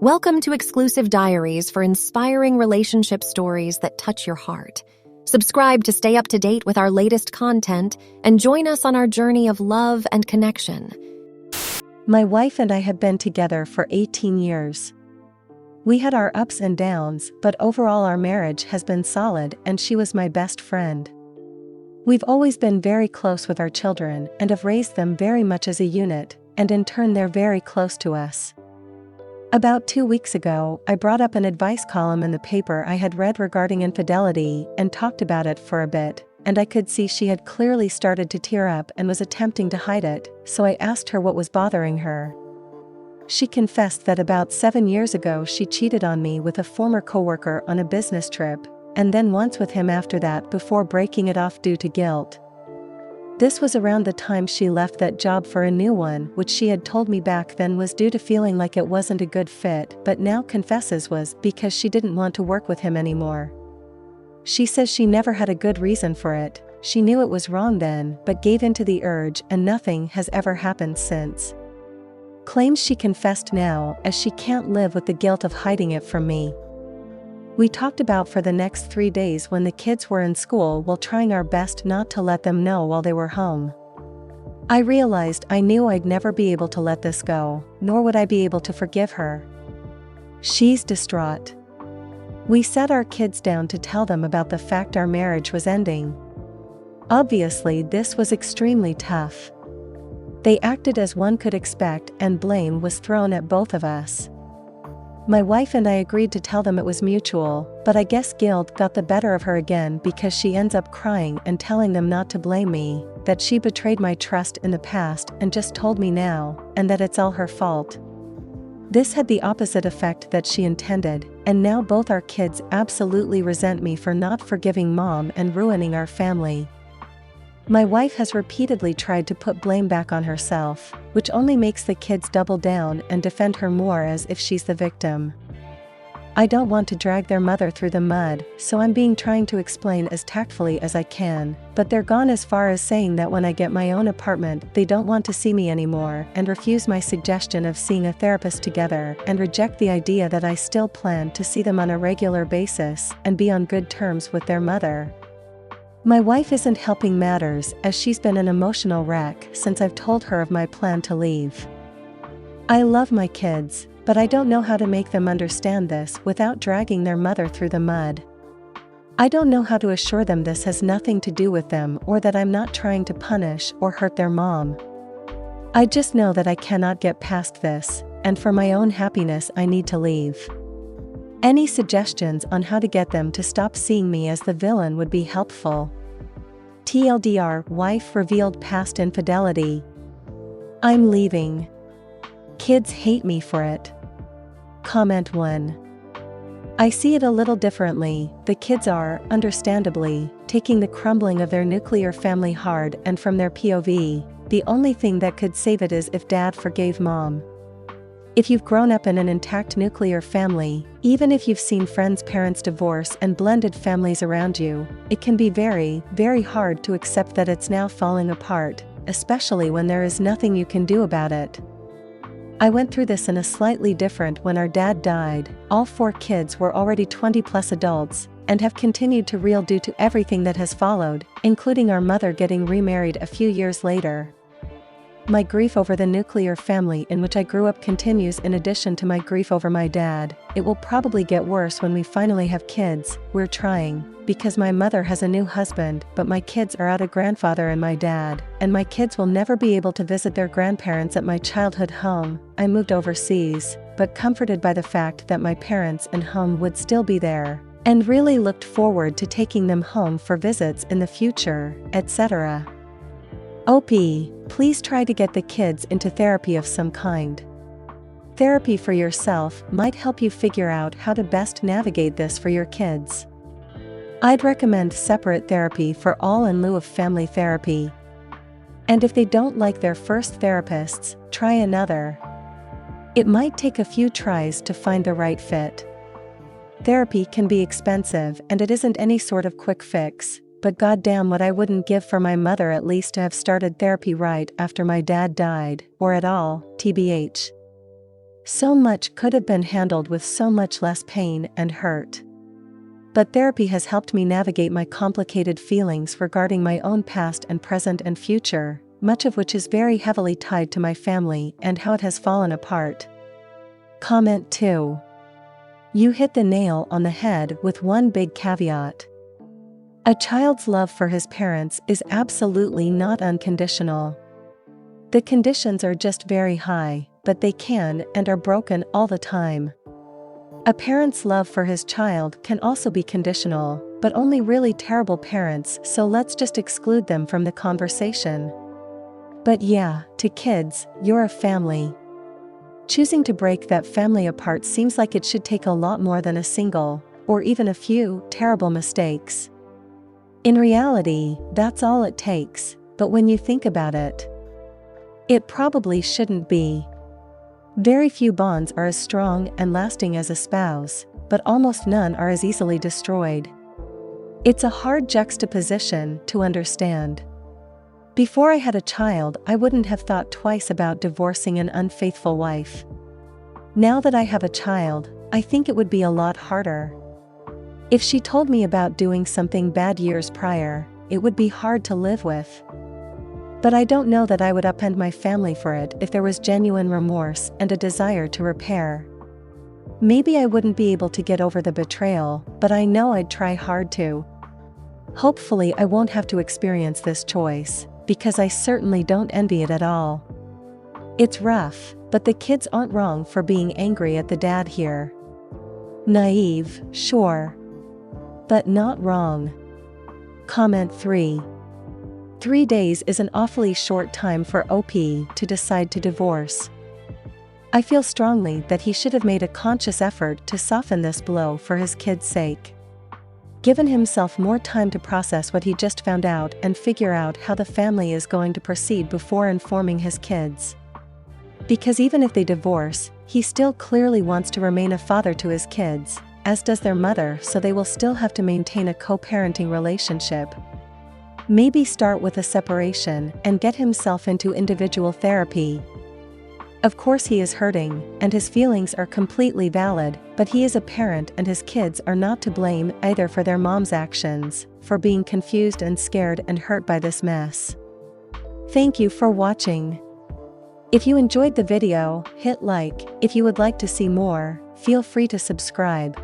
Welcome to exclusive diaries for inspiring relationship stories that touch your heart. Subscribe to stay up to date with our latest content and join us on our journey of love and connection. My wife and I have been together for 18 years. We had our ups and downs, but overall our marriage has been solid and she was my best friend. We've always been very close with our children and have raised them very much as a unit, and in turn they're very close to us. About 2 weeks ago, I brought up an advice column in the paper I had read regarding infidelity and talked about it for a bit, and I could see she had clearly started to tear up and was attempting to hide it, so I asked her what was bothering her. She confessed that about 7 years ago she cheated on me with a former coworker on a business trip, and then once with him after that before breaking it off due to guilt. This was around the time she left that job for a new one, which she had told me back then was due to feeling like it wasn't a good fit, but now confesses was because she didn't want to work with him anymore. She says she never had a good reason for it. She knew it was wrong then, but gave in to the urge, and nothing has ever happened since. Claims she confessed now as she can't live with the guilt of hiding it from me. We talked about for the next 3 days when the kids were in school while trying our best not to let them know while they were home. I realized I knew I'd never be able to let this go, nor would I be able to forgive her. She's distraught. We sat our kids down to tell them about the fact our marriage was ending. Obviously, this was extremely tough. They acted as one could expect, and blame was thrown at both of us. My wife and I agreed to tell them it was mutual, but I guess guilt got the better of her again because she ends up crying and telling them not to blame me, that she betrayed my trust in the past and just told me now, and that it's all her fault. This had the opposite effect that she intended, and now both our kids absolutely resent me for not forgiving mom and ruining our family. My wife has repeatedly tried to put blame back on herself, which only makes the kids double down and defend her more as if she's the victim. I don't want to drag their mother through the mud, so I'm trying to explain as tactfully as I can, but they're gone as far as saying that when I get my own apartment they don't want to see me anymore and refuse my suggestion of seeing a therapist together and reject the idea that I still plan to see them on a regular basis and be on good terms with their mother. My wife isn't helping matters as she's been an emotional wreck since I've told her of my plan to leave. I love my kids, but I don't know how to make them understand this without dragging their mother through the mud. I don't know how to assure them this has nothing to do with them or that I'm not trying to punish or hurt their mom. I just know that I cannot get past this, and for my own happiness I need to leave. Any suggestions on how to get them to stop seeing me as the villain would be helpful. TLDR, wife revealed past infidelity. I'm leaving. Kids hate me for it. Comment 1. I see it a little differently. The kids are, understandably, taking the crumbling of their nuclear family hard, and from their POV, the only thing that could save it is if dad forgave mom. If you've grown up in an intact nuclear family, even if you've seen friends' parents divorce and blended families around you, it can be very, very hard to accept that it's now falling apart, especially when there is nothing you can do about it. I went through this in a slightly different when our dad died. All 4 kids were already 20+ adults, and have continued to reel due to everything that has followed, including our mother getting remarried a few years later. My grief over the nuclear family in which I grew up continues in addition to my grief over my dad. It will probably get worse when we finally have kids. We're trying, because my mother has a new husband, but my kids are out a grandfather and my dad, and my kids will never be able to visit their grandparents at my childhood home. I moved overseas, but comforted by the fact that my parents and home would still be there, and really looked forward to taking them home for visits in the future, etc. OP, please try to get the kids into therapy of some kind. Therapy for yourself might help you figure out how to best navigate this for your kids. I'd recommend separate therapy for all in lieu of family therapy. And if they don't like their first therapists, try another. It might take a few tries to find the right fit. Therapy can be expensive and it isn't any sort of quick fix. But goddamn what I wouldn't give for my mother at least to have started therapy right after my dad died, or at all, tbh. So much could have been handled with so much less pain and hurt. But therapy has helped me navigate my complicated feelings regarding my own past and present and future, much of which is very heavily tied to my family and how it has fallen apart. Comment 2. You hit the nail on the head with one big caveat. A child's love for his parents is absolutely not unconditional. The conditions are just very high, but they can and are broken all the time. A parent's love for his child can also be conditional, but only really terrible parents, so let's just exclude them from the conversation. But yeah, to kids, you're a family. Choosing to break that family apart seems like it should take a lot more than a single, or even a few, terrible mistakes. In reality, that's all it takes, but when you think about it, it probably shouldn't be. Very few bonds are as strong and lasting as a spouse, but almost none are as easily destroyed. It's a hard juxtaposition to understand. Before I had a child, I wouldn't have thought twice about divorcing an unfaithful wife. Now that I have a child, I think it would be a lot harder. If she told me about doing something bad years prior, it would be hard to live with. But I don't know that I would upend my family for it if there was genuine remorse and a desire to repair. Maybe I wouldn't be able to get over the betrayal, but I know I'd try hard to. Hopefully I won't have to experience this choice, because I certainly don't envy it at all. It's rough, but the kids aren't wrong for being angry at the dad here. Naive, sure. But not wrong. Comment 3. 3 days is an awfully short time for OP to decide to divorce. I feel strongly that he should have made a conscious effort to soften this blow for his kids' sake. Given himself more time to process what he just found out and figure out how the family is going to proceed before informing his kids. Because even if they divorce, he still clearly wants to remain a father to his kids, as does their mother, so they will still have to maintain a co-parenting relationship. Maybe start with a separation and get himself into individual therapy. Of course he is hurting, and his feelings are completely valid, but he is a parent and his kids are not to blame either for their mom's actions, for being confused and scared and hurt by this mess. Thank you for watching. If you enjoyed the video, hit like. If you would like to see more, feel free to subscribe.